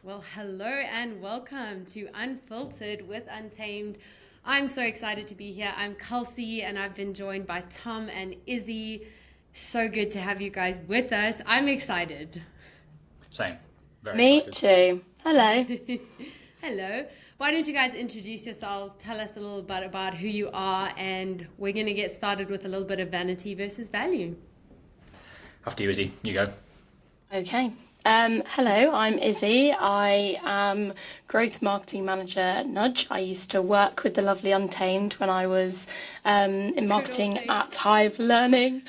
Well, hello and welcome to Unfiltered with Untamed. I'm so excited to be here. I'm Kelsey and I've been joined by Tom and Izzy. So good to have you guys with us. I'm excited. Same. Very Me excited. too. Hello. Hello. Why don't you guys introduce yourselves? Tell us a little bit about who you are, and we're going to get started with a little bit of vanity versus value. After you, Izzy. You go. Okay. Hello, I'm Izzy. I am Growth Marketing Manager at Nudge. I used to work with the lovely Untamed when I was in Good old marketing days. at Hive Learning.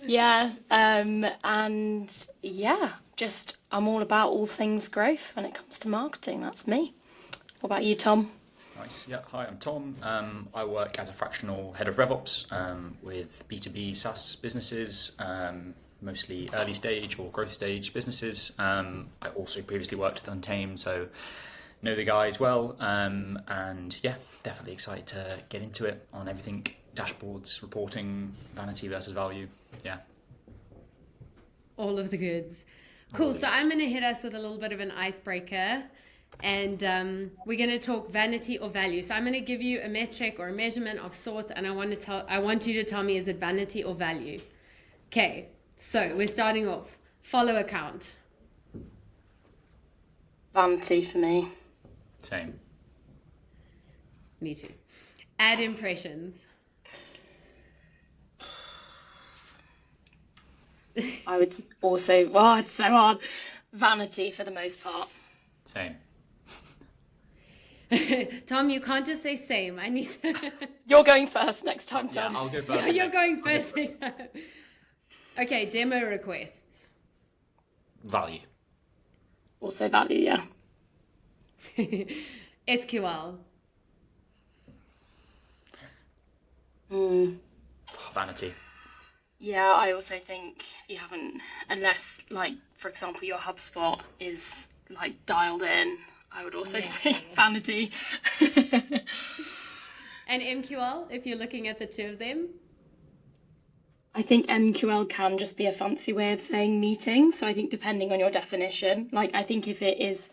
Yeah. And yeah, just I'm all about all things growth when it comes to marketing. That's me. What about you, Tom? Nice. Yeah. Hi, I'm Tom. I work as a fractional head of RevOps with B2B SaaS businesses, mostly early stage or growth stage businesses. I also previously worked with Untamed, so know the guys well. And yeah, definitely excited to get into it on everything dashboards, reporting, vanity versus value. Yeah. All of the goods. All Cool. the So goods. I'm going to hit us with a little bit of an icebreaker, and we're going to talk vanity or value. So I'm going to give you a metric or a measurement of sorts, and I want you to tell me, is it vanity or value? Okay. So we're starting off. Follow account. Vanity for me. Same. Me too. Ad impressions. I would also, oh, it's so hard. Vanity for the most part. Same. Tom, you can't just say same. I need to. You're going first next time, Yeah, Tom. I'll go Yeah, first. you're going I'll go first next time. Okay, demo requests. Value. Also value, yeah. SQL. Mm. Vanity. Yeah, I also think you haven't, unless, like, for example, your HubSpot is, like, dialed in, I would also Yes. say vanity. And MQL, if you're looking at the two of them. I think MQL can just be a fancy way of saying meeting. So I think depending on your definition, like, I think if it is,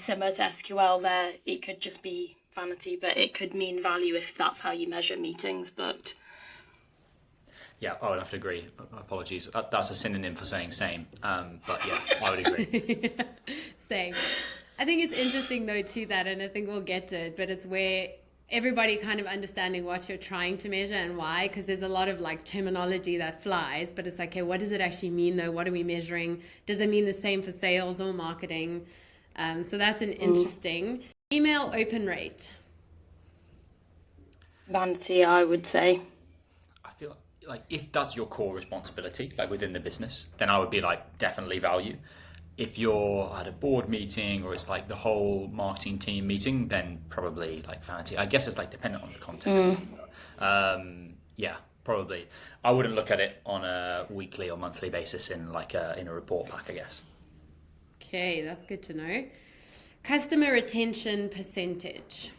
similar to SQL there, it could just be vanity, but it could mean value if that's how you measure meetings. But Yeah, I would have to agree. Apologies. That's a synonym for saying same. But yeah, I would agree. Same. I think it's interesting though too that, and I think we'll get to it, but it's where everybody kind of understanding what you're trying to measure and why, because there's a lot of like terminology that flies, but it's like, okay, what does it actually mean though? What are we measuring? Does it mean the same for sales or marketing? So that's an interesting. Email open rate. vanity, I would say. I feel like if that's your core responsibility, like within the business, then I would be like definitely value. If you're at a board meeting or it's like the whole marketing team meeting, then probably like vanity. I guess it's like dependent on the context. Yeah, probably. I wouldn't look at it on a weekly or monthly basis in like in a report pack, I guess. Okay, that's good to know. Customer retention percentage.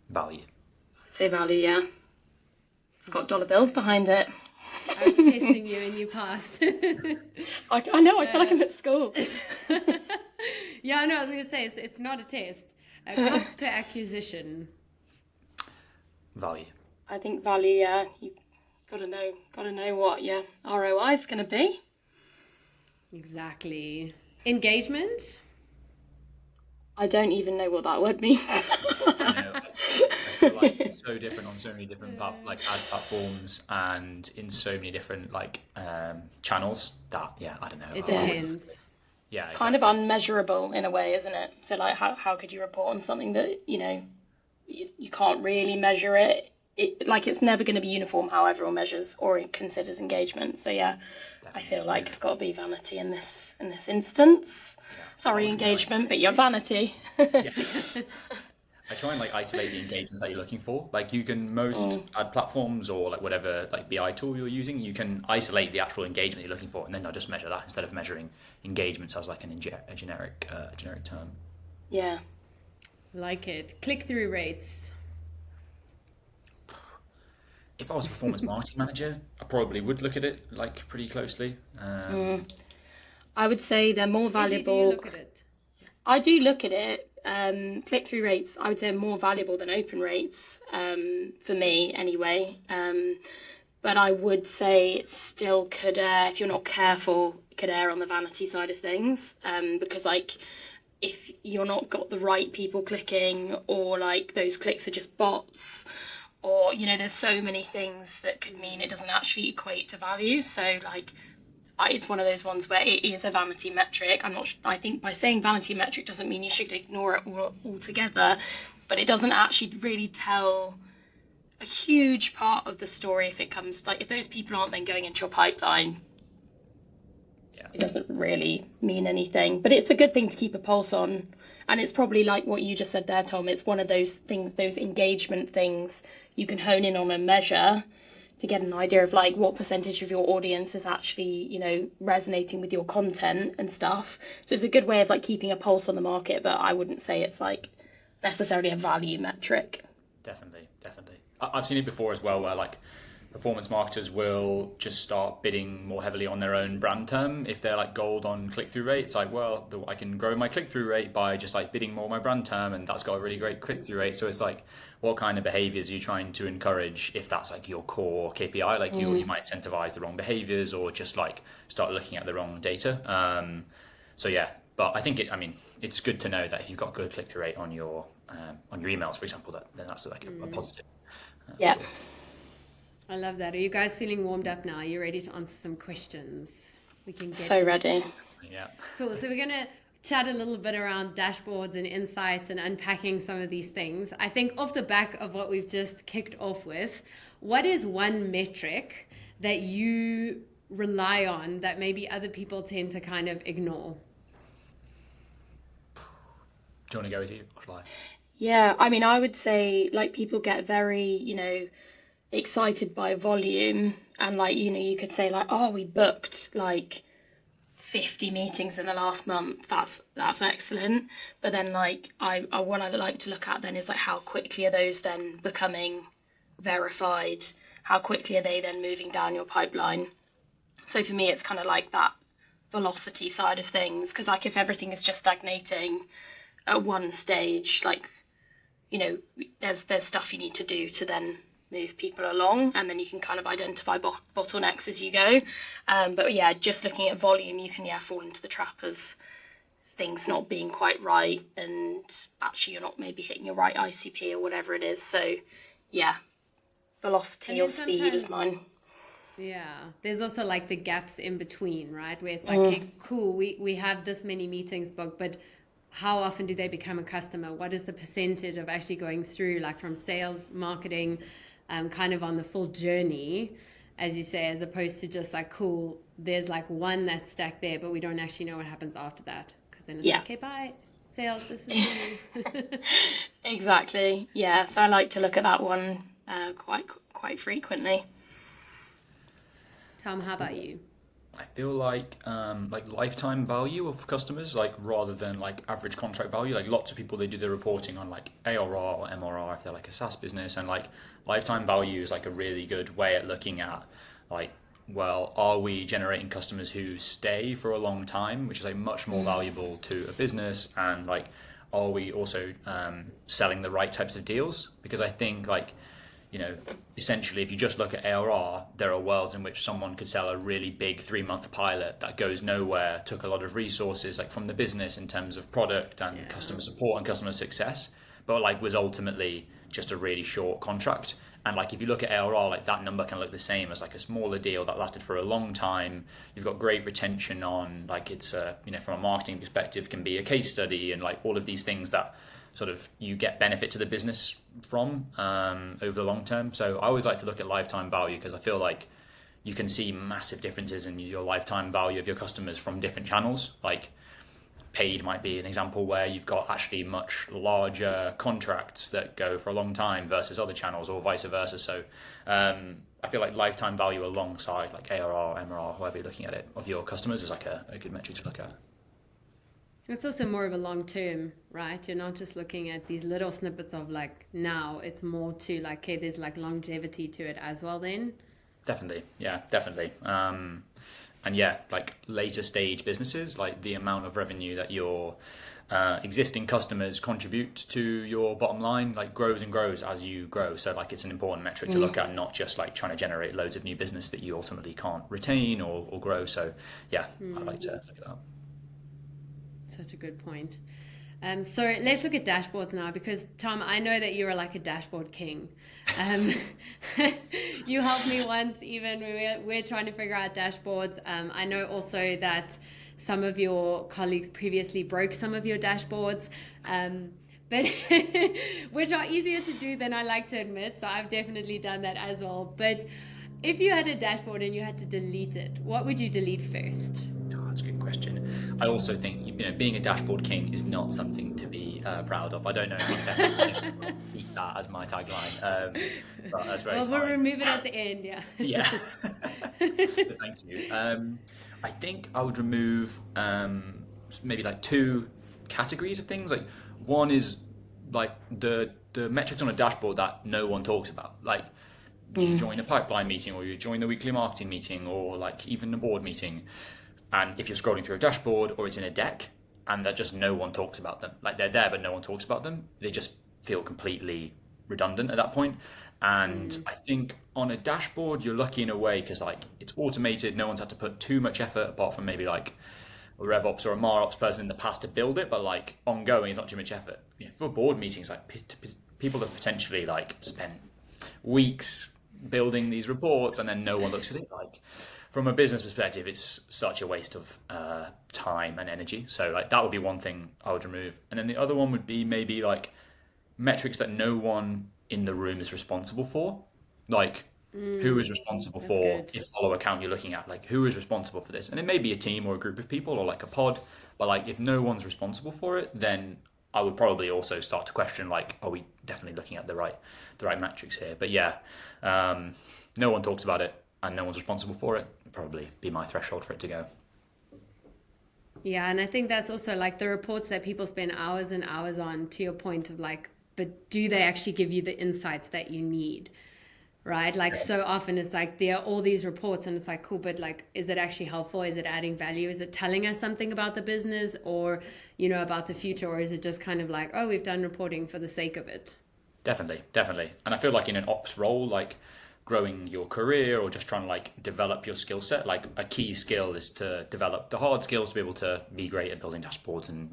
Value. I'd say value, yeah. It's got dollar bills behind it. I was testing you and you passed. I know, I feel like I'm at school. Yeah, no, I was going to say it's not a test. Cost per acquisition. Value. I think value, yeah. You gotta know what your ROI is gonna be. Exactly. Engagement. I don't even know what that word means. I know. I feel like it's so different on so many different like ad platforms and in so many different like channels that yeah, I don't know. It I wouldn't. depends. Yeah, Kind of exactly. unmeasurable in a way, isn't it? So like how could you report on something that, you can't really measure it? Like it's never going to be uniform how everyone measures or considers engagement. So yeah, I Definitely. feel like it's got to be vanity in this instance. Yeah, I Sorry, would be engagement, but your vanity. yeah. I try and like isolate the engagements that you're looking for. Like you can most ad platforms or like whatever like BI tool you're using, you can isolate the actual engagement you're looking for, and then I'll just measure that instead of measuring engagements as like a generic term. Yeah. Like it. Click through rates. If I was a performance marketing manager, I probably would look at it like pretty closely. I would say they're more Izzy, do you valuable. look at it? I do look at it. Click-through rates, I would say, are more valuable than open rates, for me anyway. But I would say it still could, if you're not careful, it could err on the vanity side of things. Because like if you're not got the right people clicking, or like those clicks are just bots, or there's so many things that could mean it doesn't actually equate to value. So like it's one of those ones where it is a vanity metric. I think by saying vanity metric doesn't mean you should ignore it altogether, but it doesn't actually really tell a huge part of the story if it comes, like, if those people aren't then going into your pipeline. Yeah. It doesn't really mean anything, but it's a good thing to keep a pulse on. And it's probably like what you just said there, Tom. It's one of those things, those engagement things you can hone in on and measure to get an idea of like what percentage of your audience is actually, resonating with your content and stuff. So it's a good way of like keeping a pulse on the market, but I wouldn't say it's like necessarily a value metric. Definitely. I've seen it before as well, where like performance marketers will just start bidding more heavily on their own brand term if they're like gold on click-through rate. It's like, well, I can grow my click-through rate by just like bidding more on my brand term, and that's got a really great click-through rate. So it's like, what kind of behaviors are you trying to encourage if that's like your core KPI? Like you might incentivize the wrong behaviors, or just like start looking at the wrong data. So yeah, but I think it's good to know that if you've got good click-through rate on your emails, for example, then that's like a positive. Yeah. Sure. I love that. Are you guys feeling warmed up now? Are you ready to answer some questions? We can get So ready. it. Yeah. Cool. So we're going to chat a little bit around dashboards and insights and unpacking some of these things. I think off the back of what we've just kicked off with, what is one metric that you rely on that maybe other people tend to kind of ignore? Do you want to go with you? Or shall I? Yeah, I mean, I would say like people get very, excited by volume, and like, you could say like, oh, we booked like 50 meetings in the last month. That's excellent. But then like what I like to look at then is like how quickly are those then becoming verified? How quickly are they then moving down your pipeline? So for me, it's kind of like that velocity side of things, because like if everything is just stagnating at one stage, like there's stuff you need to do to then move people along, and then you can kind of identify bottlenecks as you go. But yeah, just looking at volume, you can fall into the trap of things not being quite right, and actually you're not maybe hitting your right ICP or whatever it is. So yeah, velocity or speed is mine. Yeah, there's also like the gaps in between, right? Where it's like, okay, cool, we have this many meetings booked, but how often do they become a customer? What is the percentage of actually going through, like from sales, marketing, kind of on the full journey, as you say, as opposed to just like, cool, there's like one that's stacked there, but we don't actually know what happens after that. Because then it's like, okay, bye, sales, this is you. Exactly. Yeah, so I like to look at that one quite frequently. Tom, how about you? I feel like lifetime value of customers, like rather than like average contract value. Like lots of people, they do their reporting on like ARR or MRR if they're like a SaaS business, and like lifetime value is like a really good way at looking at like, well, are we generating customers who stay for a long time, which is like much more valuable to a business, and like are we also selling the right types of deals? Because I think like, essentially, if you just look at ARR, there are worlds in which someone could sell a really big 3-month pilot that goes nowhere, took a lot of resources like from the business in terms of product and customer support and customer success, but like was ultimately just a really short contract. And like if you look at ARR, like that number can look the same as like a smaller deal that lasted for a long time. You've got great retention on, like it's from a marketing perspective can be a case study, and like all of these things that sort of you get benefit to the business from over the long term. So I always like to look at lifetime value, because I feel like you can see massive differences in your lifetime value of your customers from different channels. Like paid might be an example where you've got actually much larger contracts that go for a long time versus other channels, or vice versa. So I feel like lifetime value alongside like ARR, MRR, however you're looking at it, of your customers is like a good metric to look at. It's also more of a long term, right? You're not just looking at these little snippets of like now, it's more to like, okay, there's like longevity to it as well then. Definitely. Yeah, definitely. And yeah, like later stage businesses, like the amount of revenue that your existing customers contribute to your bottom line, like grows and grows as you grow. So like it's an important metric to look at, not just like trying to generate loads of new business that you ultimately can't retain or grow. So yeah, I like to look at that. Such a good point. So let's look at dashboards now, because Tom, I know that you're like a dashboard king. Um, you helped me once, even we're trying to figure out dashboards. I know also that some of your colleagues previously broke some of your dashboards, but which are easier to do than I like to admit. So I've definitely done that as well. But if you had a dashboard and you had to delete it, what would you delete first? Oh, that's a good question. I also think, being a dashboard king is not something to be proud of. I don't know if I'm definitely going to keep that as my tagline, but that's very Well, we'll kind. remove it at the end, yeah. Yeah. Thank you. I think I would remove maybe like two categories of things. Like one is like the metrics on a dashboard that no one talks about. Like you join a pipeline meeting, or you join the weekly marketing meeting, or like even a board meeting. And if you're scrolling through a dashboard or it's in a deck and that just no one talks about them, like they're there but no one talks about them, they just feel completely redundant at that point. And I think on a dashboard you're lucky in a way because like it's automated, no one's had to put too much effort apart from maybe like a RevOps or a MarOps person in the past to build it, but like ongoing, it's not too much effort. For board meetings, like people have potentially like spent weeks building these reports and then no one looks at it. Like from a business perspective, it's such a waste of time and energy. So like that would be one thing I would remove. And then the other one would be maybe like metrics that no one in the room is responsible for. Like who is responsible for good. if follow account you're looking at, like who is responsible for this? And it may be a team or a group of people or like a pod, but like if no one's responsible for it, then I would probably also start to question like, are we definitely looking at the right metrics here? But yeah, no one talks about it and no one's responsible for it. It'd probably be my threshold for it to go. Yeah, and I think that's also like the reports that people spend hours and hours on, to your point of like, but do they actually give you the insights that you need? Right? Like so often it's like there are all these reports and it's like, cool, but like, is it actually helpful? Is it adding value? Is it telling us something about the business or, about the future? Or is it just kind of like, oh, we've done reporting for the sake of it? Definitely. And I feel like in an ops role, like growing your career or just trying to like develop your skill set, like a key skill is to develop the hard skills to be able to be great at building dashboards and,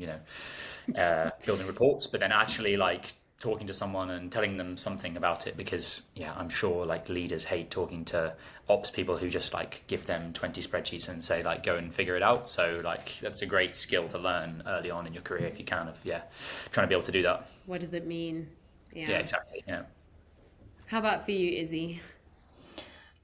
building reports, but then actually like talking to someone and telling them something about it, because I'm sure like leaders hate talking to ops people who just like give them 20 spreadsheets and say like go and figure it out. So like that's a great skill to learn early on in your career if you can, trying to be able to do that. What does it mean? Yeah, exactly. How about for you, Izzy?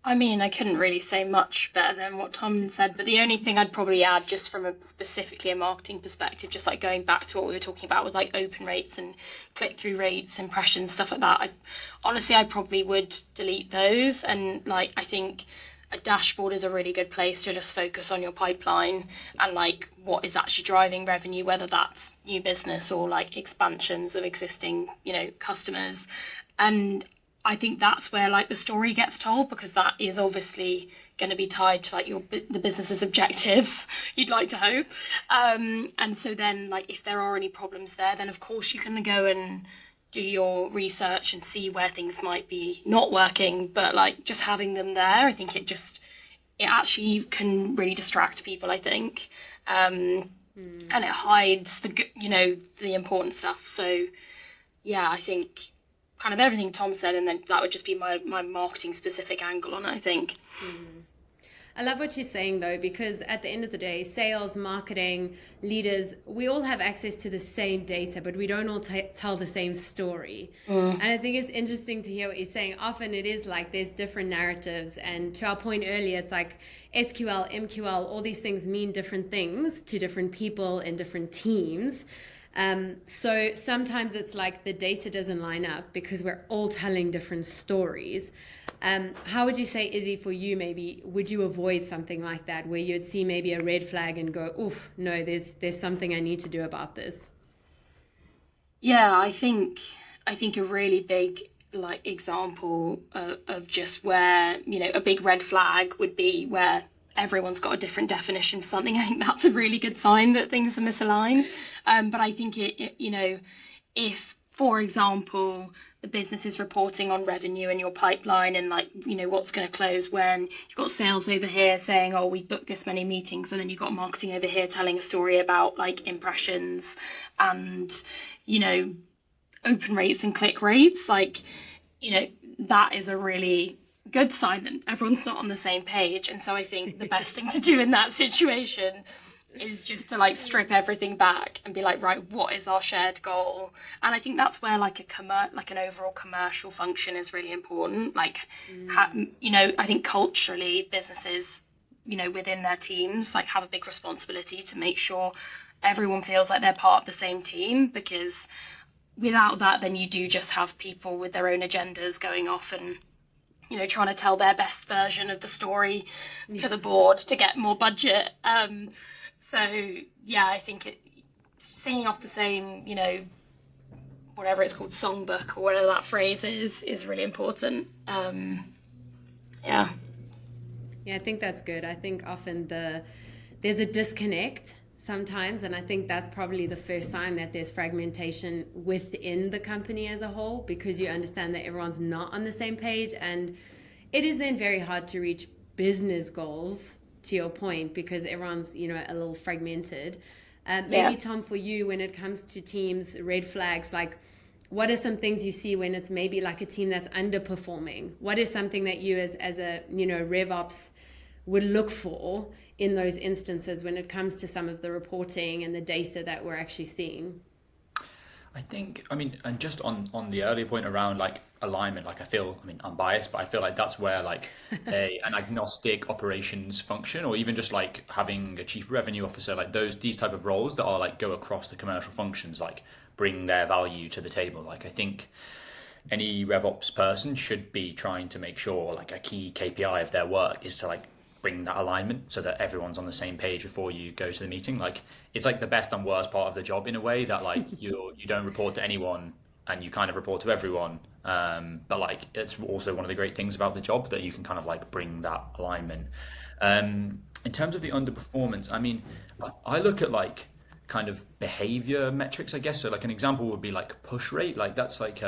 I mean, I couldn't really say much better than what Tom said, but the only thing I'd probably add, just from specifically a marketing perspective, just like going back to what we were talking about with like open rates and click-through rates, impressions, stuff like that. I probably would delete those. And like, I think a dashboard is a really good place to just focus on your pipeline and like what is actually driving revenue, whether that's new business or like expansions of existing, customers. And I think that's where like the story gets told, because that is obviously going to be tied to like the business's objectives, you'd like to hope. And so then like if there are any problems there, then of course you can go and do your research and see where things might be not working. But like just having them there, I think it actually can really distract people, I think. And it hides the important stuff. So yeah, I think kind of everything Tom said, and then that would just be my marketing specific angle on it, I think. I love what you're saying though, because at the end of the day, sales, marketing, leaders, we all have access to the same data, but we don't all tell the same story. And I think it's interesting to hear what you're saying. Often it is like there's different narratives, and to our point earlier, it's like SQL, MQL, all these things mean different things to different people in different teams. So sometimes it's like the data doesn't line up because we're all telling different stories. How would you say, Izzy, for you, maybe, would you avoid something like that where you'd see maybe a red flag and go, oof, no, there's something I need to do about this? Yeah, I think a really big like example of just where, a big red flag would be where everyone's got a different definition for something. I think that's a really good sign that things are misaligned. But I think if, for example, the business is reporting on revenue in your pipeline and like, what's going to close when, you've got sales over here saying, oh, we've booked this many meetings, and then you've got marketing over here telling a story about like impressions and, open rates and click rates, like, that is a really good sign that everyone's not on the same page. And so I think the best thing to do in that situation is just to like strip everything back and be like, right, what is our shared goal? And I think that's where like an overall commercial function is really important. Like, I think culturally businesses, within their teams, like have a big responsibility to make sure everyone feels like they're part of the same team, because without that, then you do just have people with their own agendas going off and, trying to tell their best version of the story to the board to get more budget. So yeah, I think singing off the same, whatever it's called, songbook or whatever that phrase is really important. Yeah. Yeah, I think that's good. I think often there's a disconnect sometimes, and I think that's probably the first sign that there's fragmentation within the company as a whole, because you understand that everyone's not on the same page, and it is then very hard to reach business goals, to your point, because everyone's a little fragmented. Maybe Tom, for you, when it comes to teams, red flags, like what are some things you see when it's maybe like a team that's underperforming? What is something that you as a RevOps would look for in those instances when it comes to some of the reporting and the data that we're actually seeing? And just on the earlier point around like alignment, like I'm biased, but I feel like that's where like an agnostic operations function, or even just like having a chief revenue officer, like these type of roles that are like go across the commercial functions, like bring their value to the table. Like I think any RevOps person should be trying to make sure like a key KPI of their work is to like bring that alignment so that everyone's on the same page before you go to the meeting. Like it's like the best and worst part of the job in a way, that like you don't report to anyone and you kind of report to everyone. But like it's also one of the great things about the job, that you can kind of like bring that alignment. In terms of the underperformance, I look at like kind of behavior metrics, I guess. So like an example would be like push rate. Like that's like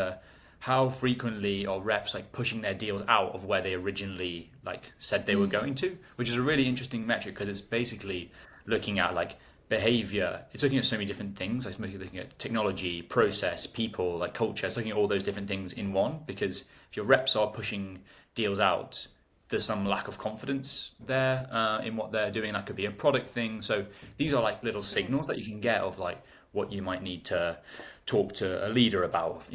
how frequently are reps like pushing their deals out of where they originally like said they were going to, which is a really interesting metric, because it's basically looking at like behavior. It's looking at so many different things. Like looking at technology, process, people, like culture. It's looking at all those different things in one, because if your reps are pushing deals out, there's some lack of confidence there in what they're doing. That could be a product thing. So these are like little signals that you can get of like what you might need to talk to a leader about.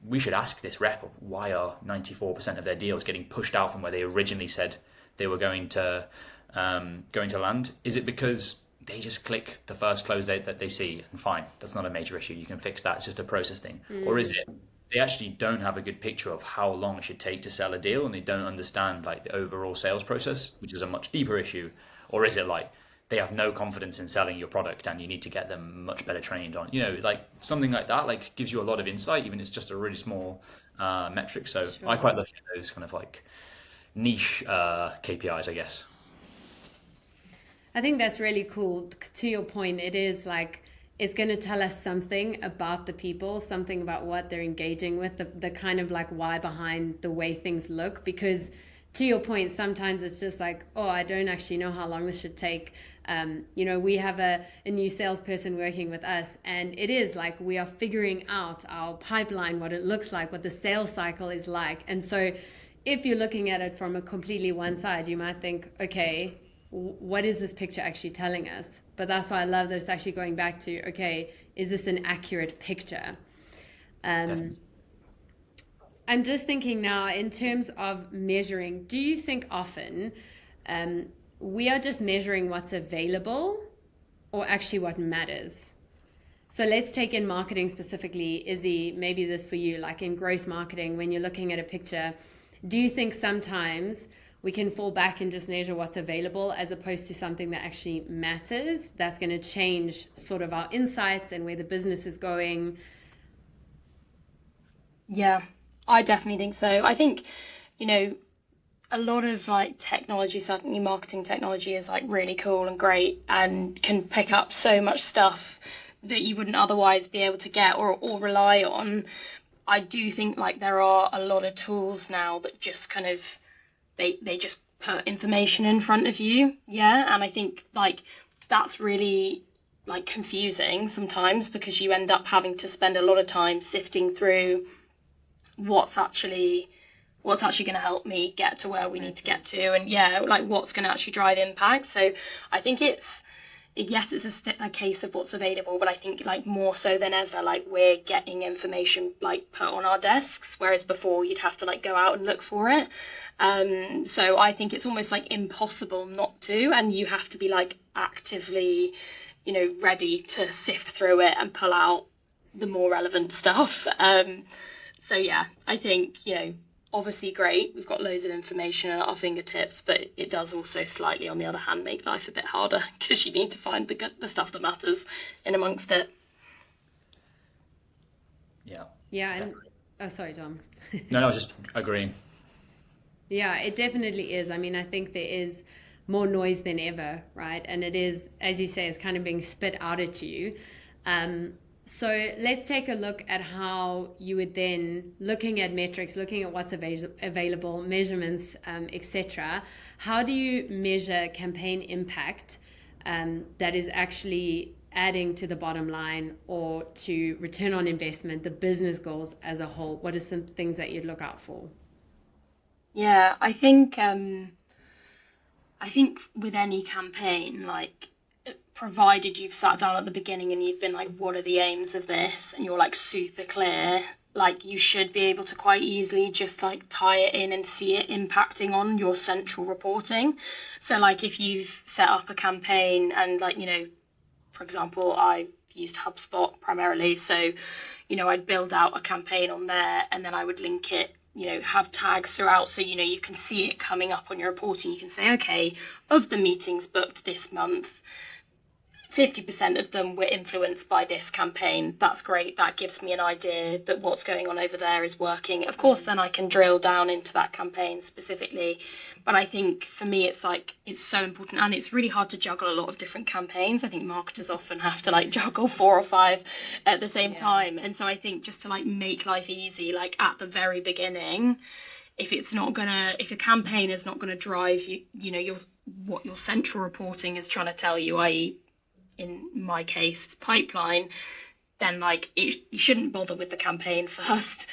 We should ask this rep of why are 94% of their deals getting pushed out from where they originally said they were going to land. Is it because they just click the first close date that they see, and fine, that's not a major issue, you can fix that, it's just a process thing? Or is it they actually don't have a good picture of how long it should take to sell a deal, and they don't understand like the overall sales process, which is a much deeper issue? Or is it like they have no confidence in selling your product and you need to get them much better trained on, like something like that, like gives you a lot of insight, even if it's just a really small metric. So Sure. I quite look at those kind of like niche KPIs, I guess. I think that's really cool. To your point, it is like it's going to tell us something about the people, something about what they're engaging with, the kind of like why behind the way things look. Because to your point, sometimes it's just like, oh, I don't actually know how long this should take. We have a new salesperson working with us, and it is like we are figuring out our pipeline, what it looks like, what the sales cycle is like. And so if you're looking at it from a completely one side, you might think, okay, what is this picture actually telling us? But that's why I love that it's actually going back to, okay, is this an accurate picture? Definitely. I'm just thinking now in terms of measuring, do you think often we are just measuring what's available or actually what matters? So let's take in marketing specifically, Izzy, maybe this for you, like in growth marketing, when you're looking at a picture, do you think sometimes we can fall back and just measure what's available as opposed to something that actually matters, that's going to change sort of our insights and where the business is going? Yeah, I definitely think so. I think, a lot of like technology, certainly marketing technology, is like really cool and great and can pick up so much stuff that you wouldn't otherwise be able to get or rely on. I do think like there are a lot of tools now that just kind of they just put information in front of you. Yeah. And I think like that's really like confusing sometimes because you end up having to spend a lot of time sifting through what's actually going to help me get to where we need to get to, and yeah, like what's going to actually drive impact. So I think it's yes, it's a case of what's available, but I think like more so than ever, like we're getting information like put on our desks, whereas before you'd have to like go out and look for it. So I think it's almost like impossible not to, and you have to be like actively, ready to sift through it and pull out the more relevant stuff. So yeah, I think, obviously great. We've got loads of information at our fingertips, but it does also slightly, on the other hand, make life a bit harder because you need to find the stuff that matters in amongst it. Yeah. Yeah. And, oh, sorry, Tom. No, I was just agreeing. Yeah, it definitely is. I mean, I think there is more noise than ever, right? And it is, as you say, it's kind of being spit out at you. So let's take a look at how you would then, looking at metrics, looking at what's available, measurements, etc. How do you measure campaign impact that is actually adding to the bottom line or to return on investment, the business goals as a whole? What are some things that you'd look out for? Yeah, I think with any campaign, like provided you've sat down at the beginning and you've been like, what are the aims of this? And you're like super clear, like you should be able to quite easily just like tie it in and see it impacting on your central reporting. So like if you've set up a campaign and like, for example, I used HubSpot primarily. So, I'd build out a campaign on there and then I would link it, have tags throughout. So, you can see it coming up on your reporting. You can say, okay, of the meetings booked this month, 50% of them were influenced by this campaign. That's great. That gives me an idea that what's going on over there is working. Of course, then I can drill down into that campaign specifically. But I think for me, it's like, it's so important and it's really hard to juggle a lot of different campaigns. I think marketers often have to like juggle 4 or 5 at the same time. And so I think just to like make life easy, like at the very beginning, if a campaign is not gonna drive what your central reporting is trying to tell you, i.e. in my case, it's pipeline, then like you shouldn't bother with the campaign first,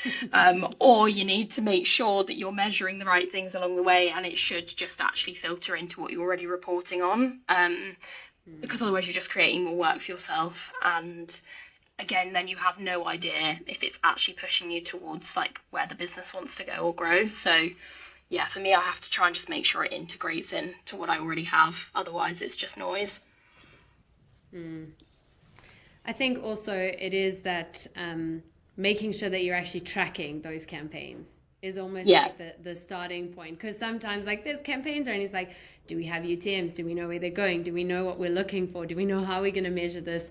or you need to make sure that you're measuring the right things along the way, and it should just actually filter into what you're already reporting on, because otherwise you're just creating more work for yourself, and again, then you have no idea if it's actually pushing you towards like where the business wants to go or grow. So yeah, for me, I have to try and just make sure it integrates in to what I already have. Otherwise, it's just noise. I think also it is that making sure that you're actually tracking those campaigns is almost like the starting point. Because sometimes like there's campaigns and it's like, do we have UTMs? Do we know where they're going? Do we know what we're looking for? Do we know how we're going to measure this?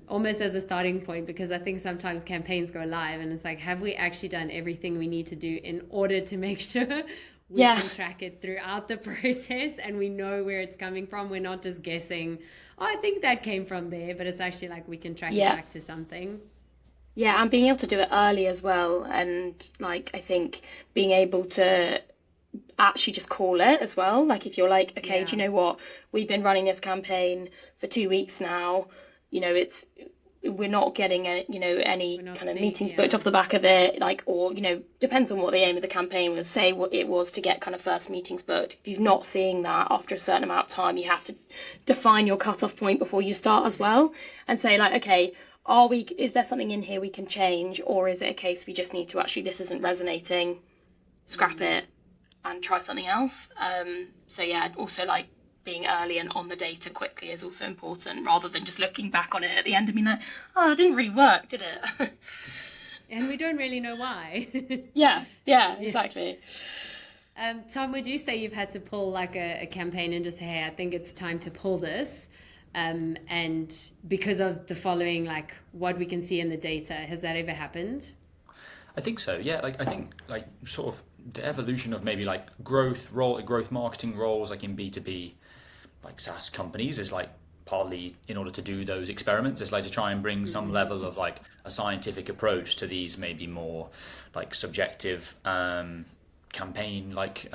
Almost as a starting point, because I think sometimes campaigns go live and it's like, have we actually done everything we need to do in order to make sure we can track it throughout the process and we know where it's coming from? We're not just guessing, oh, I think that came from there, but it's actually like we can track it back to something. Yeah, and being able to do it early as well. And like, I think being able to actually just call it as well. Like if you're like, okay, do you know what? We've been running this campaign for 2 weeks now. We're not getting any kind of meetings booked off the back of it, like, or depends on what the aim of the campaign was. Say what it was to get kind of first meetings booked. If you're not seeing that after a certain amount of time, you have to define your cutoff point before you start as well, and say like, okay, is there something in here we can change, or is it a case we just need to actually, this isn't resonating, scrap it and try something else. So yeah, also like being early and on the data quickly is also important, rather than just looking back on it at the end and being like, oh, it didn't really work, did it? And we don't really know why. Yeah, exactly. Tom, would you say you've had to pull like a campaign and just say, hey, I think it's time to pull this, and because of the following, like what we can see in the data, has that ever happened? I think so. Yeah, like I think like sort of the evolution of maybe like growth marketing roles like in B2B like SaaS companies is like partly in order to do those experiments. It's like to try and bring some level of like a scientific approach to these maybe more like subjective campaign like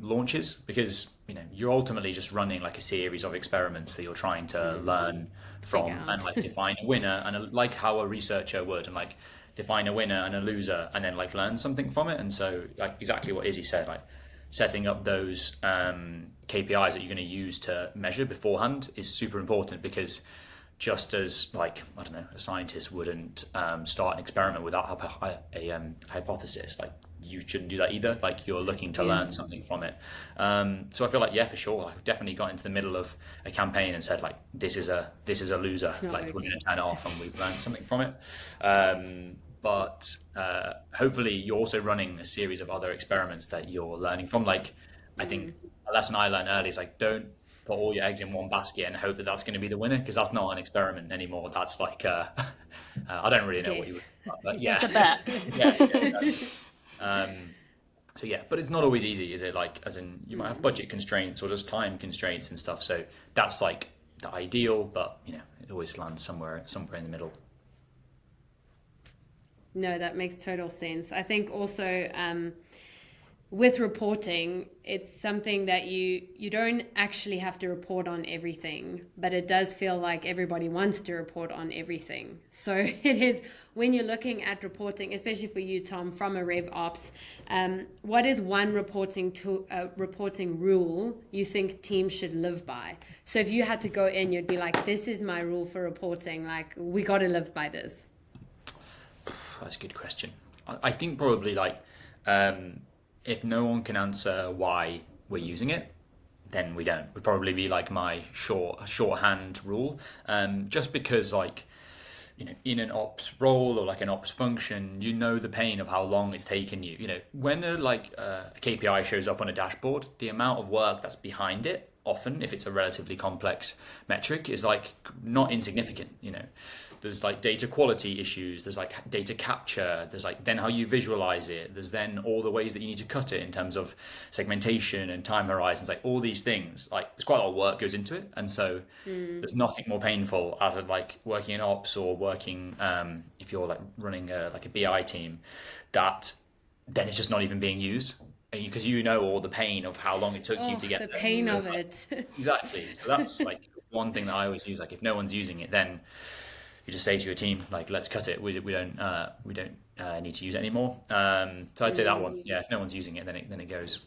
launches, because you're ultimately just running like a series of experiments that you're trying to learn Figure from and out. like define a winner and like how a researcher would, and like define a winner and a loser and then like learn something from it. And so like exactly what Izzy said, like setting up those KPIs that you're going to use to measure beforehand is super important, because just as like I don't know, a scientist wouldn't start an experiment without a hypothesis, like you shouldn't do that either. Like you're looking to Yeah. learn something from it. So I feel like yeah, for sure, I've definitely got into the middle of a campaign and said like this is a loser. It's not Like we're working. going to turn it off and we've learned something from it. But hopefully you're also running a series of other experiments that you're learning from. Like I think a lesson I learned early is like don't put all your eggs in one basket and hope that that's going to be the winner, because that's not an experiment anymore. That's like I don't really know what you Guess. would, but That's yeah, a bet. yeah, exactly. So yeah, but it's not always easy, is it? Like, as in, you might have budget constraints or just time constraints and stuff. So that's like the ideal, but it always lands somewhere in the middle. No, that makes total sense. I think also with reporting, it's something that you don't actually have to report on everything, but it does feel like everybody wants to report on everything. So it is, when you're looking at reporting, especially for you, Tom, from a Rev Ops, what is one reporting rule you think teams should live by? So if you had to go in, you'd be like, this is my rule for reporting. Like, we got to live by this. That's a good question. I think probably like if no one can answer why we're using it, then we don't. Would probably be like my shorthand rule. Just because like in an ops role or like an ops function, the pain of how long it's taken you. When a KPI shows up on a dashboard, the amount of work that's behind it, often if it's a relatively complex metric, is like not insignificant. There's like data quality issues, there's like data capture, there's like then how you visualize it, there's then all the ways that you need to cut it in terms of segmentation and time horizons, like all these things. Like there's quite a lot of work goes into it, and so there's nothing more painful out of like working in ops or working if you're like running a BI team, that then it's just not even being used, because all the pain of how long it took you Oh, to get the there. pain So, of it. exactly. So that's like one thing that I always use. Like if no one's using it, then you just say to your team, like, let's cut it. We don't need to use it anymore. So I'd say that one. Yeah, if no one's using it, then it goes.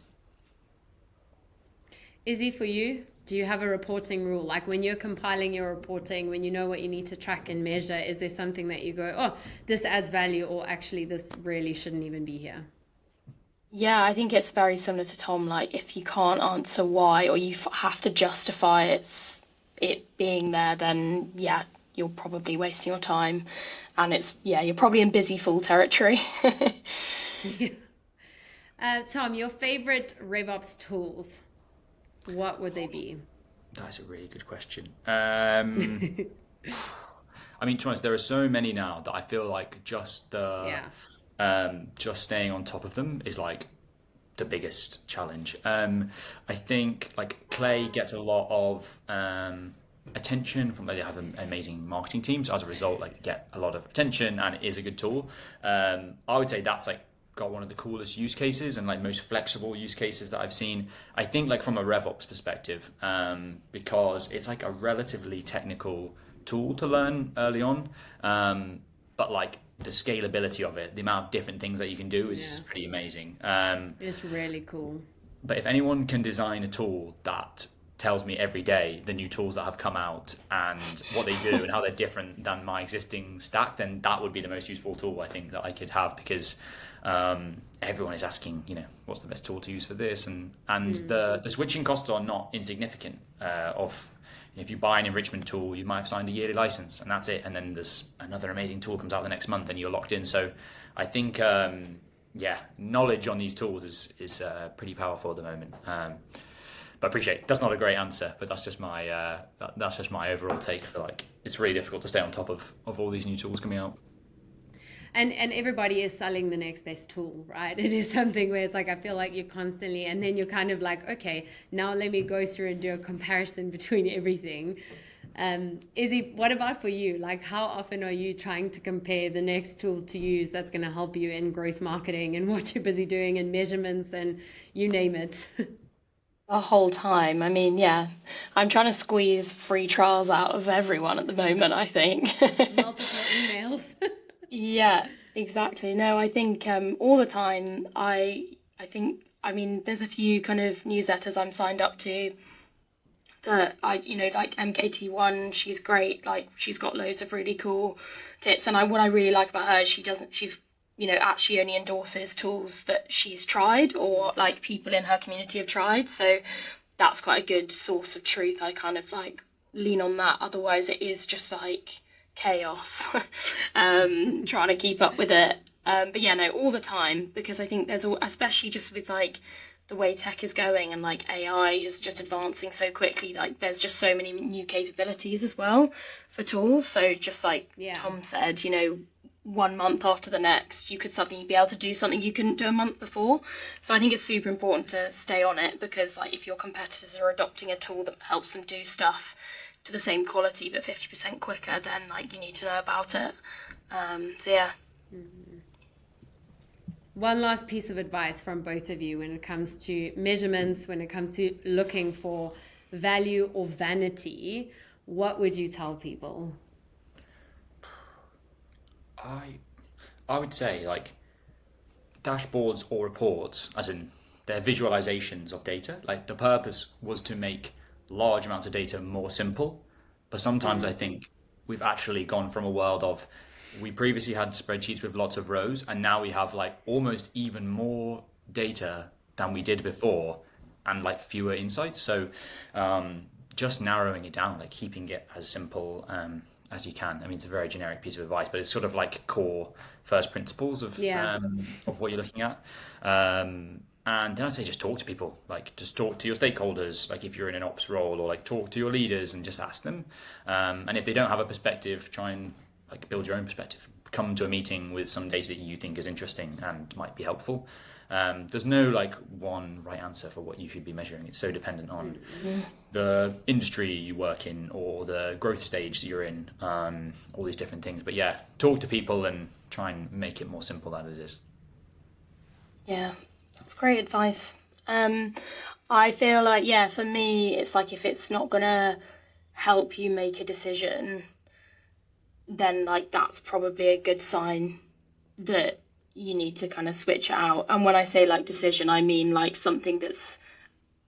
Izzy, for you, do you have a reporting rule? Like when you're compiling your reporting, when you know what you need to track and measure, is there something that you go, oh, this adds value, or actually this really shouldn't even be here? Yeah, I think it's very similar to Tom. Like, if you can't answer why, or have to justify it being there, then yeah, you're probably wasting your time, and you're probably in busy fool territory. Yeah. Tom, your favorite RevOps tools, what would they be? That's a really good question. I mean, to be honest, there are so many now that I feel like Yeah. just staying on top of them is like the biggest challenge. I think like Clay gets a lot of attention from, they have an amazing marketing team, so as a result, like get a lot of attention, and it is a good tool. I would say that's like got one of the coolest use cases and like most flexible use cases that I've seen. I think like from a RevOps perspective, because it's like a relatively technical tool to learn early on, but like the scalability of it, the amount of different things that you can do is Yeah. just pretty amazing. It's really cool. But if anyone can design a tool that tells me every day the new tools that have come out and what they do and how they're different than my existing stack, then that would be the most useful tool I think that I could have, because everyone is asking, what's the best tool to use for this, and the switching costs are not insignificant. If you buy an enrichment tool, you might have signed a yearly license and that's it, and then there's another amazing tool comes out the next month and you're locked in. So I think knowledge on these tools is pretty powerful at the moment. But appreciate that's not a great answer, but that's just my overall take for like it's really difficult to stay on top of all these new tools coming out. And everybody is selling the next best tool, right? It is something where it's like I feel like you're constantly, and then you're kind of like, okay, now let me go through and do a comparison between everything. Izzy, what about for you? Like, how often are you trying to compare the next tool to use that's going to help you in growth marketing and what you're busy doing and measurements and you name it? The whole time. I mean, yeah, I'm trying to squeeze free trials out of everyone at the moment, I think. Multiple emails. Yeah, exactly. No, I think all the time I think I mean there's a few kind of newsletters I'm signed up to that like MKT1, she's great. Like she's got loads of really cool tips, and what I really like about her is she's actually only endorses tools that she's tried or like people in her community have tried. So that's quite a good source of truth. I kind of like lean on that. Otherwise, it is just like chaos, trying to keep up with it. But yeah, no, all the time, because I think especially just with like the way tech is going and like AI is just advancing so quickly, like there's just so many new capabilities as well for tools. So just like Yeah. Tom said, 1 month after the next, you could suddenly be able to do something you couldn't do a month before. So I think it's super important to stay on it because like if your competitors are adopting a tool that helps them do stuff to the same quality but 50% quicker, then like you need to know about it. So yeah. One last piece of advice from both of you when it comes to measurements, when it comes to looking for value or vanity, what would you tell people? I I would say like dashboards or reports, as in they're visualizations of data. Like the purpose was to make large amounts of data more simple. But sometimes I think we've actually gone from a world of we previously had spreadsheets with lots of rows, and now we have like almost even more data than we did before, and like fewer insights. So just narrowing it down, like keeping it as simple as you can. I mean, it's a very generic piece of advice, but it's sort of like core first principles Yeah. of what you're looking at. And then I'd say just talk to people, like just talk to your stakeholders, like if you're in an ops role, or like talk to your leaders and just ask them. And if they don't have a perspective, try and like build your own perspective. Come to a meeting with some data that you think is interesting and might be helpful. There's no like one right answer for what you should be measuring. It's so dependent on the industry you work in or the growth stage that you're in, all these different things. But yeah, talk to people and try and make it more simple than it is. Yeah, that's great advice. Um, I feel like, yeah, for me, it's like if it's not gonna help you make a decision, then like that's probably a good sign that you need to kind of switch it out. And when I say like decision, I mean like something that's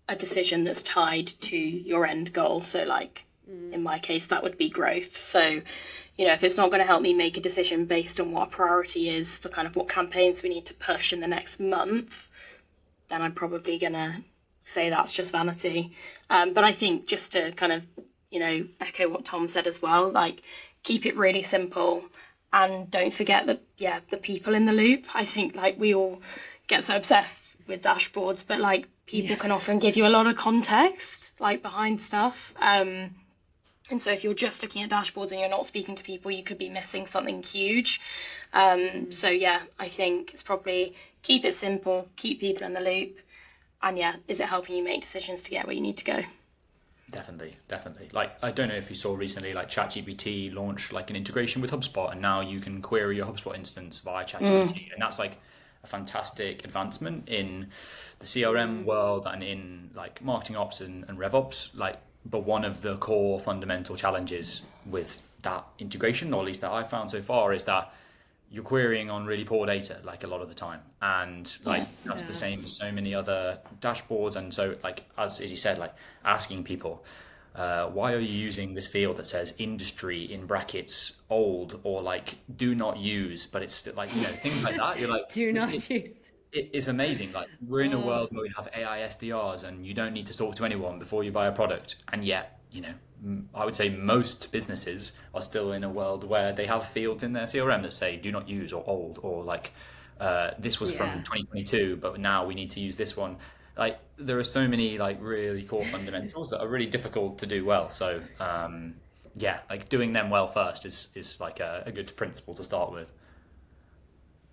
a decision that's tied to your end goal. So like in my case, that would be growth. So, if it's not going to help me make a decision based on what a priority is for kind of what campaigns we need to push in the next month, then I'm probably going to say that's just vanity. But I think just to kind of, echo what Tom said as well, like keep it really simple and don't forget that, yeah, the people in the loop. I think like we all get so obsessed with dashboards, but like people Yeah. can often give you a lot of context like behind stuff. And so if you're just looking at dashboards and you're not speaking to people, you could be missing something huge. So yeah, I think it's probably keep it simple, keep people in the loop, and yeah, is it helping you make decisions to get where you need to go? Definitely, definitely. Like I don't know if you saw recently, like ChatGPT launched like an integration with HubSpot, and now you can query your HubSpot instance via ChatGPT, and that's like a fantastic advancement in the CRM world and in like marketing ops and RevOps. Like, but one of the core fundamental challenges with that integration, or at least that I've found so far, is that you're querying on really poor data like a lot of the time, and like Yeah. that's the Yeah. same as so many other dashboards. And so like as you said, like asking people why are you using this field that says industry in brackets old, or like do not use, but it's still like things like that. You're like Do it, not use. it is amazing. Like we're in a Oh, world where we have AI SDRs and you don't need to talk to anyone before you buy a product, and yet I would say most businesses are still in a world where they have fields in their CRM that say do not use, or old, or like this was from yeah. 2022 but now we need to use this one. Like there are so many like really core fundamentals that are really difficult to do well. So yeah, like doing them well first is like a good principle to start with.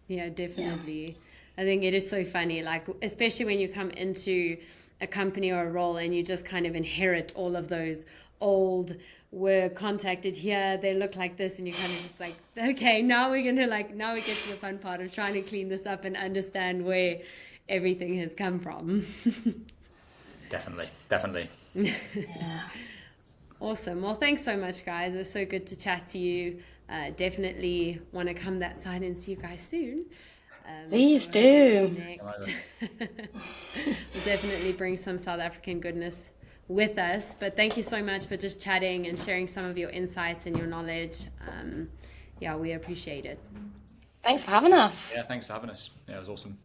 Yeah, definitely. I think it is so funny, like, especially when you come into a company or a role and you just kind of inherit all of those old, we're contacted here, they look like this, and you kind of just like, okay, now we're gonna like, now we get to the fun part of trying to clean this up and understand where everything has come from. Definitely, definitely. Yeah. Awesome. Well, thanks so much, guys. It was so good to chat to you. Definitely want to come that side and see you guys soon. Please So we're able to do. connect. We'll definitely bring some South African goodness with us. But thank you so much for just chatting and sharing some of your insights and your knowledge. Yeah, we appreciate it. Thanks for having us. Yeah, thanks for having us. Yeah, it was awesome.